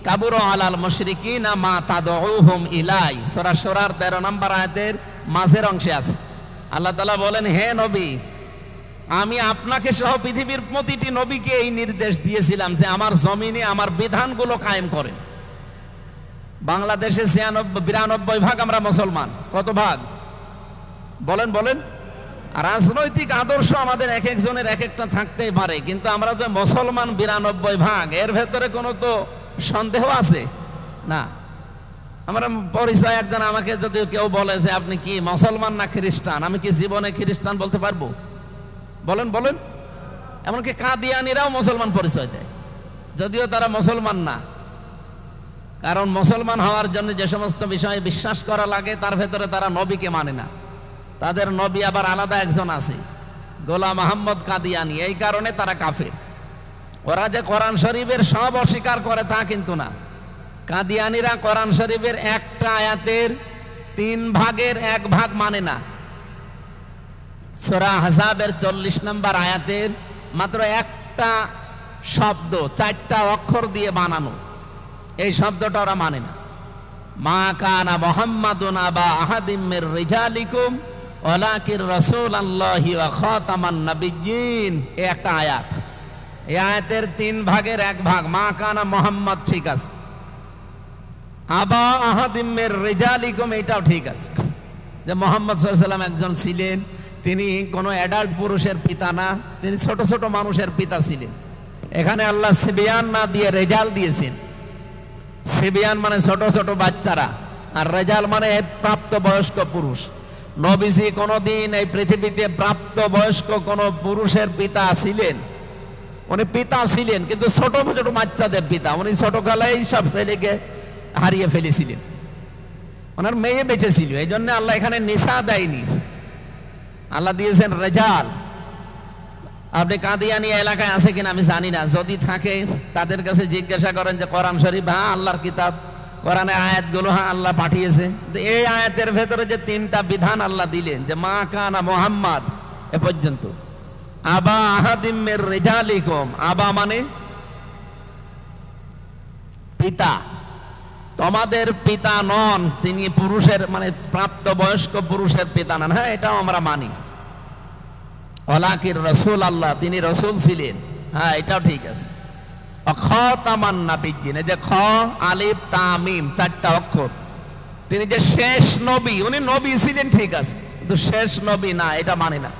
[SPEAKER 1] কাবুরু আলাল মুশরিকিনা মা তাদউহুম ইলাই। সূরা শুরার 13 নম্বর আয়াতের মাঝের অংশে আছে আল্লাহ তাআলা বলেন, হে নবী, আমি আপনাকে সহ পৃথিবীর প্রতিটি নবীকে এই নির্দেশ দিয়েছিলাম যে আমার জমিনে আমার বিধানগুলো কায়েম করেন। বাংলাদেশে 92 ভাগ আমরা মুসলমান। কত ভাগ বলেন বলেন? রাজনৈতিক আদর্শ আমাদের এক একজনের এক একটা থাকতেই পারে, কিন্তু আমরা যে মুসলমান 92 ভাগ, এর ভেতরে কোনো তো সন্দেহ আছে না। আমরা পরিচয়, একজন আমাকে যদি কেউ বলে যে আপনি কি মুসলমান না খ্রিস্টান, আমি কি জীবনে খ্রিস্টান বলতে পারবো? বলেন বলেন? এমনকি কাদিয়ানিরাও মুসলমান পরিচয় দেয়, যদিও তারা মুসলমান না। কারণ মুসলমান হওয়ার জন্য যে সমস্ত বিষয়ে বিশ্বাস করা লাগে তার ভেতরে তারা নবীকে মানে না। তাদের নবী আবার আলাদা একজন আছে, গোলাম আহমদ কাদিয়ানি। এই কারণে তারা কাফের। ওরা যে কোরআন শরীফের সব অস্বীকার করে তা কিন্তু না। কাদিয়ানিরা কোরআন শরীফের একটা আয়াতের 3 ভাগের 1 ভাগ মানে না। সূরা আহজাবের 40 নম্বর আয়াতের মাত্র একটা শব্দ 4টা অক্ষর দিয়ে বানানো, এই শব্দটা ওরা মানে না। মা কানা মুহাম্মাদুন আবা আহাদিম মির রিজালিকুম ওয়ালাকিন রাসূলুল্লাহি ওয়া খাতামান নাবিয়্যিন, এই একটা আয়াত। এই আয়াতের 3 ভাগের 1 ভাগ মা কানা মুহাম্মদ ঠিক আছে, আবা আহাদিম মির রিজালিকুম এটাও ঠিক আছে, যে মুহাম্মদ সাল্লাল্লাহু আলাইহি ওয়াসাল্লাম একজন ছিলেন, তিনি কোনো অ্যাডাল্ট পুরুষের পিতা না, তিনি ছোট ছোট মানুষের পিতা ছিলেন। এখানে আল্লাহ সিবিয়ান না দিয়ে রেজাল দিয়েছেন। সিবিয়ান মানে ছোট ছোট বাচ্চারা, আর রেজাল মানে প্রাপ্ত বয়স্ক পুরুষ। নবীজি কোনদিন এই পৃথিবীতে প্রাপ্ত বয়স্ক কোন পুরুষের পিতা ছিলেন? উনি পিতা ছিলেন, কিন্তু ছোট ছোট বাচ্চাদের পিতা। উনি ছোটকালেই সব ছেলেকে হারিয়ে ফেলেছিলেন, ওনার মেয়ে বেঁচে ছিল। এই জন্য আল্লাহ এখানে নিসা দেয়নি, আল্লাহ দিয়েছেন রেজাল। আপনি কাদিয়ানি এলাকায় আছে কিনা আমি জানি না, যদি থাকে তাদের কাছে জিজ্ঞাসা করেন যে কোরআন শরীফ হ্যাঁ আল্লাহর কিতাব, কোরআনে আয়াতগুলো হ্যাঁ আল্লাহ পাঠিয়েছে, এই আয়াতের ভেতরে যে 3টা বিধান আল্লাহ দিলেন, যে মা কানা মুহাম্মদ এ পর্যন্ত, আবা আহাদিম মির রিজালিকুম, আবা মানে পিতা, তোমাদের পিতা নন, তিনি পুরুষের মানে প্রাপ্ত বয়স্ক পুরুষের পিতা নন। হ্যাঁ, এটাও আমরা মানি। ওয়ালাকিন রাসূলুল্লাহ, তিনি রাসূল ছিলেন, হ্যাঁ এটাও ঠিক আছে। খাতামান নাবিয়্যিন, এই যে খ আলিফ তা মিম 4টা অক্ষর, তিনি যে শেষ নবী, উনি নবী ছিলেন ঠিক আছে, কিন্তু শেষ নবী না, এটা মানি না।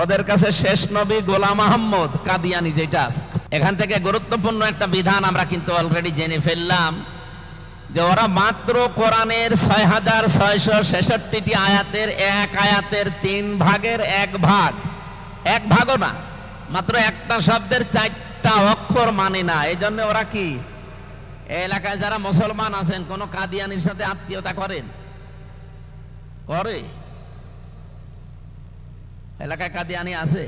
[SPEAKER 1] ওদের কাছে শেষ নবী গোলাম আহমদ কাদিয়ানি যেটা আছে। এখান থেকে গুরুত্বপূর্ণ একটা বিধান আমরা কিন্তু অলরেডি জেনে ফেললাম, যে ওরা মাত্র কোরআনের 6666টি আয়াতের 1 আয়াতের 3 ভাগের 1 ভাগ, 1 ভাগও না, মাত্র একটা শব্দের 4টা অক্ষর মানে না। এই জন্য ওরা কি এই এলাকায় যারা মুসলমান আছেন কোন কাদিয়ানির সাথে আত্মীয়তা করেন? করে? এলাকায় কাদিয়ানি আছে?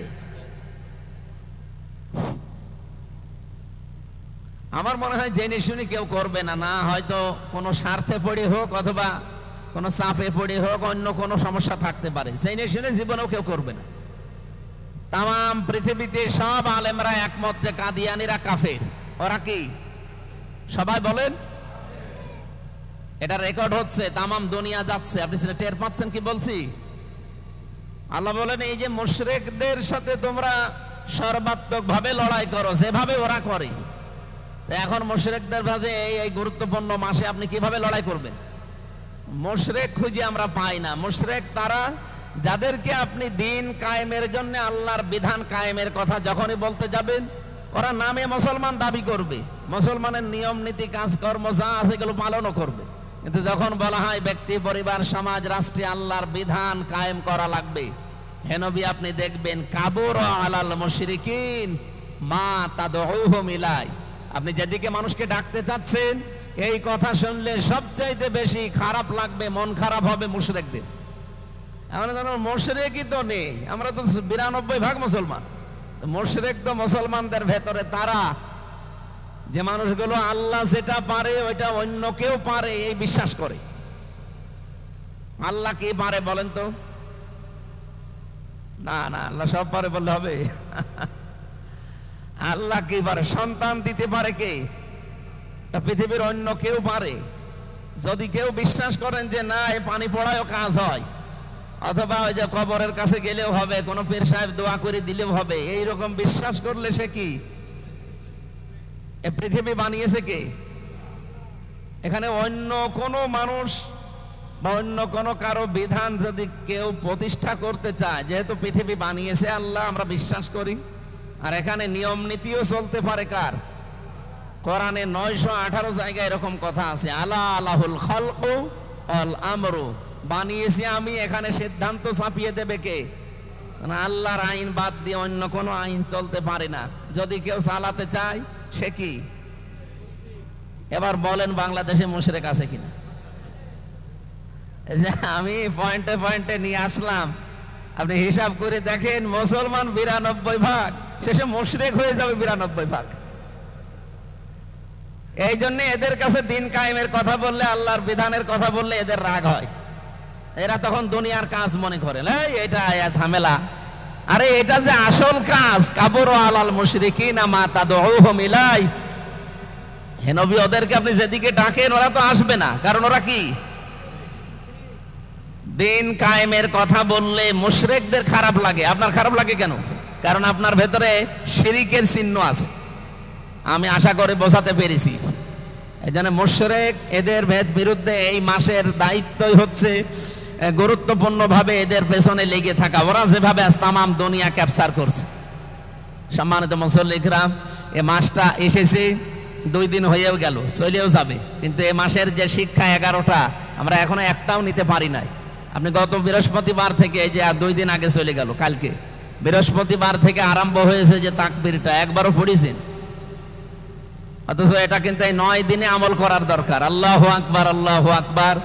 [SPEAKER 1] আমার মনে হয় জেনে শুনে কেউ করবে না, না হয়তো কোনো স্বার্থে পড়ে হোক অথবা কোনো চাপে পড়ে হোক, অন্য কোনো সমস্যা থাকতে পারে, জেনে শুনে জীবনেও কেউ করবে না। তাম পৃথিবীতে সব আলেমরা একমত যে কাদিয়ানিরা কাফের। ওরা কি? সবাই বলেন। এটা রেকর্ড হচ্ছে, তামাম দুনিয়া যাচ্ছে, আপনি সেটা টের পাচ্ছেন কি বলছি? আল্লাহ বলেন এই যে মুশরিকদের সাথে তোমরা সর্বাত্মক ভাবে লড়াই করো যেভাবে ওরা করে। এখন মুশরিকদের মাঝে এই গুরুত্বপূর্ণ মাসে আপনি কিভাবে লড়াই করবেন? মুশরিক খুঁজে আমরা পাই না। মুশরিক তারা যাদেরকে আপনি দিন কায়েমের জন্য আল্লাহর বিধান কায়েমের কথা যখনই বলতে যাবেন, ওরা নামে মুসলমান দাবি করবে, মুসলমানের নিয়ম নীতি কাজকর্ম যা আছে এগুলো পালনও করবে, কিন্তু যখন বলা হয় ব্যক্তি পরিবার সমাজ রাষ্ট্রে আল্লাহর বিধান কায়েম করা লাগবে, হে নবী আপনি দেখবেন কাবুরা আলাল মুশরিকিন মা তাদউহুম ইলাই। আপনি যেদিকে মানুষকে ডাকতে চাচ্ছেন এই কথা শুনলে সবচাইতে বেশি খারাপ লাগবে, মন খারাপ হবে মুশরিকদের। আমরা জানো মুশরিকই তো নেই, আমরা তো 92% মুসলমান। মুশরিক তো মুসলমানদের ভেতরে তারা যে মানুষগুলো আল্লাহ যেটা পারে ওইটা অন্য কেউ পারে এই বিশ্বাস করে। আল্লাহ কি পারে বলেন তো? না না, আল্লাহ সব পারে বললে হবে? আল্লাহ কি পারে? সন্তান দিতে পারে কে? পৃথিবীর অন্য কেউ পারে? যদি কেউ বিশ্বাস করেন যে না এই পানি পড়ায়ও কাজ হয়, অথবা ওই যে কবরের কাছে গেলেও হবে, কোন পীর সাহেব দোয়া করে দিলেও হবে, এইরকম বিশ্বাস করলে সে কি? এই পৃথিবী বানিয়েছে কে? এখানে অন্য কোনো মানুষ বা অন্য কোনো কারো বিধান যদি কেউ প্রতিষ্ঠা করতে চায়, যেহেতু পৃথিবী বানিয়েছে আল্লাহ, আমরা বিশ্বাস করি। আর এখানে নিয়ম নীতিও চলতে পারে কার? কোরআনে 918 জায়গায় এরকম কথা আছে, আলা আলাহুল খালকু ওয়াল আমরু, বানিয়েছি আমি, এখানে সিদ্ধান্ত চাপিয়ে দেবে কে? আল্লাহর আইন বাদ দিয়ে অন্য কোনো আইন চলতে পারে না। যদি কেউ চালাতে চায় সে কি? এবার বলেন বাংলাদেশে মুশরিক আছে কিনা? যে আমি পয়েন্টে পয়েন্টে নিয়ে আসলাম, আপনি হিসাব করে দেখেন মুসলমান 92%, শেষে মুশরিক হয়ে যাবে 92%। এই জন্য এদের কাছে দিন কায়েমের কথা বললে, আল্লাহর বিধানের কথা বললে এদের রাগ হয়। এরা তখন দুনিয়ার কাজ মনে করে, এটা ঝামেলা। আরে এটা যে আসল কাজ, কাবুরা আলাল মুশরিকিনা মা তাদউহুম ইলাই। হে নবী ওদেরকে আপনি যেদিকে ডাকেন ওরা তো আসবে না, কারণ ওরা কি? দিন কায়েমের কথা বললে মুশরিকদের খারাপ লাগে। আপনার খারাপ লাগে কেন? কারণ আপনার ভেতরে শিরিকের চিহ্ন আছে। আমি আশা করে বোঝাতে পেরেছি। এই জন্য মুশরিক এদের বিরুদ্ধে এই মাসের দায়িত্বই হচ্ছে গুরুত্বপূর্ণভাবে এদের পেছনে লেগে থাকা। ওরা যেভাবে আজ তামাম দুনিয়া ক্যাপচার করছে। সম্মানিত মুসল্লিরা, এই মাসটা এসেছে 2 দিন হয়েও গেল, চলেও যাবে, কিন্তু এই মাসের যে শিক্ষা 11টা আমরা এখনো একটাও নিতে পারি নাই। আপনি গত বৃহস্পতিবার থেকে, এই যে 2 দিন আগে চলে গেল, কালকে বৃহস্পতিবার থেকে আরম্ভ হয়েছে যে তাকবীরটা, একবারও পড়েছেন? অথচ এটা কিন্তু এই 9 দিনে আমল করার দরকার। আল্লাহু আকবার, আল্লাহু আকবার,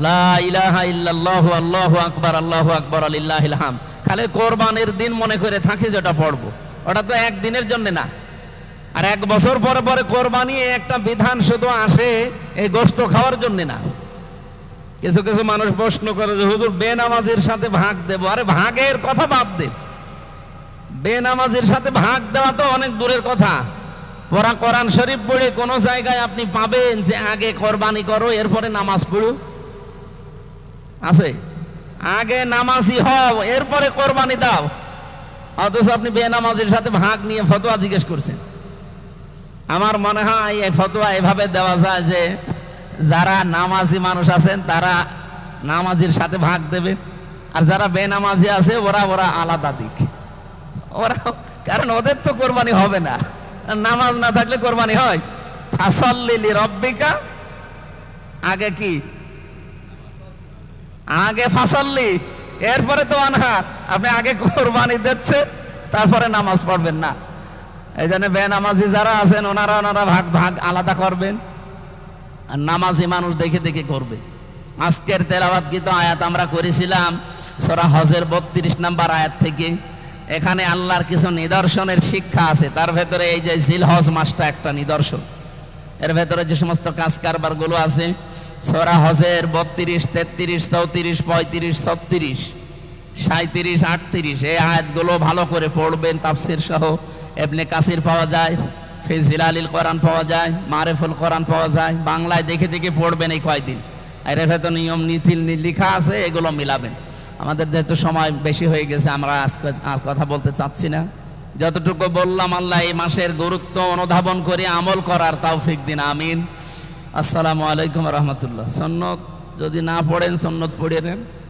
[SPEAKER 1] লা ইলাহা ইল্লাল্লাহু, আল্লাহু আকবার, আল্লাহু আকবার, লিল্লাহিল হামদ। খালি কোরবানির দিন মনে করে থাকি যেটা পড়বো, ওটা তো একদিনের জন্য না। আর 1 বছর পরে পরে কোরবানি একটা বিধান শুধু আসে এই গোশত খাওয়ার জন্য না। কিছু কিছু মানুষ প্রশ্ন করে যে হুজুর বেনামাজির সাথে ভাগ দেব। আরে ভাগের কথা বাদ দেন, বেনামাজির সাথে ভাগ দেওয়া তো অনেক দূরের কথা। পড়া কোরআন শরীফ পড়ে কোন জায়গায় আপনি পাবেন যে আগে কোরবানি করো এরপরে নামাজ পড়ো? আছে? আগে নামাজি হও এরপরে কোরবানি দাও। অথচ আপনি বেনামাজির সাথে ভাগ নিয়ে ফতোয়া জিজ্ঞেস করছেন। আমার মনে হয় এই ফতোয়া এভাবে দেওয়া যায় যে যারা নামাজি মানুষ আছেন তারা নামাজির সাথে ভাগ দেবে, আর যারা বেনামাজি আছে ওরা আলাদা দিক। ওরা, কারণ ওদের তো কোরবানি হবে না, নামাজ না থাকলে কোরবানি হয়? ফাসাল্লি লিরাব্বিকা, আগে কি? আগে ফাসাল্লি, এরপরে তো আনহার। আপনি আগে কোরবানি দিচ্ছেন তারপরে নামাজ পড়বেন না। এই জন্য বেনামাজি যারা আছেন ওনারা ভাগ আলাদা করবেন। আর নামাজি মানুষ দেখে দেখে করবে। আজকের তেলাওয়াতকৃত আয়াত আমরা করেছিলাম সূরা হজের 32 নম্বর আয়াত থেকে। এখানে আল্লাহর কিছু নিদর্শনের শিক্ষা আছে, তার ভেতরে এই যে জিলহজ মাসটা একটা নিদর্শন। এর ভেতরে যে সমস্ত কাজ কারবারগুলো আছে সূরা হজের 32, 33, 34, 35, 36, 37, 38 এই আয়াতগুলো ভালো করে পড়বেন। তাফসীর সহ ইবনে কাসির পাওয়া যায়, ফি জিলালিল কোরআন পাওয়া যায়, মারিফুল কোরআন পাওয়া যায়। বাংলায় দেখে দেখে পড়বেন এই কয়দিন। এর ভেতর নিয়ম নীতি লেখা আছে, এগুলো মিলাবেন। আমাদের যেহেতু সময় বেশি হয়ে গেছে, আমরা আজকে আর কথা বলতে চাচ্ছি না। যতটুকু বললাম আল্লাহ এই মাসের গুরুত্ব অনুধাবন করে আমল করার তৌফিক দিন, আমিন। আসসালামু আলাইকুম ওয়া রাহমাতুল্লাহ। সুন্নত যদি না পড়েন সুন্নত পড়ে নেন।